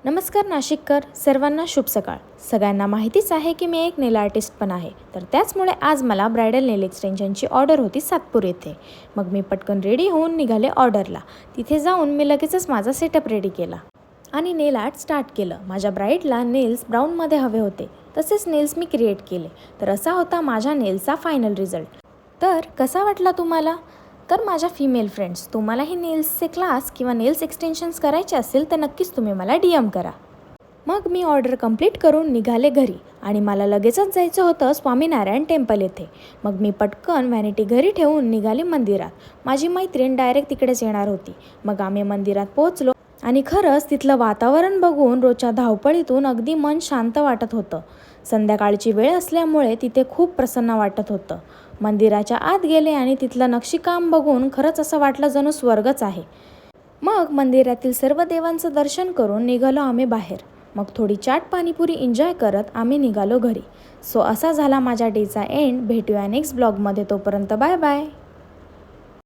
नमस्कार नाशिककर, सर्वांना शुभ सकाळ. सगळ्यांना माहितीच आहे की मी एक नेल आर्टिस्ट पण आहे. तर त्याचमुळे आज मला ब्रायडल नेल एक्सटेन्शनची ऑर्डर होती सातपूर येथे. मग मी पटकन रेडी होऊन निघाले ऑर्डरला. तिथे जाऊन मी लगेचच माझा सेटअप रेडी केला आणि नेल आर्ट स्टार्ट केलं. माझ्या ब्राईडला नेल्स ब्राऊनमध्ये हवे होते, तसेच नेल्स मी क्रिएट केले. तर असा होता माझ्या नेल्सचा फायनल रिझल्ट. तर कसा वाटला तुम्हाला? तर माझ्या फिमेल फ्रेंड्स, तुम्हालाही नेल्सचे क्लास किंवा नेल्स एक्सटेन्शन्स करायचे असेल तर नक्कीच तुम्ही मला DM करा. मग मी ऑर्डर कंप्लीट करून निघाले घरी आणि मला लगेचच जायचं होतं स्वामीनारायण टेम्पल येथे. मग मी पटकन व्हॅनिटी घरी ठेवून निघाले मंदिरात. माझी मैत्रीण डायरेक्ट तिकडेच येणार होती. मग आम्ही मंदिरात पोहोचलो आणि खरंच तिथलं वातावरण बघून रोजच्या धावपळीतून अगदी मन शांत वाटत होतं. संध्याकाळची वेळ असल्यामुळे तिथे खूप प्रसन्न वाटत होतं. मंदिराच्या आत गेले आणि तिथलं नक्षीकाम बघून खरंच असं वाटलं जणू स्वर्गच आहे. मग मंदिरातील सर्व देवांचं दर्शन करून निघालो आम्ही बाहेर. मग थोडी चाट पाणीपुरी एन्जॉय करत आम्ही निघालो घरी. सो असा झाला माझ्या डेचा एंड. भेटूया नेक्स्ट ब्लॉगमध्ये. तोपर्यंत बाय बाय.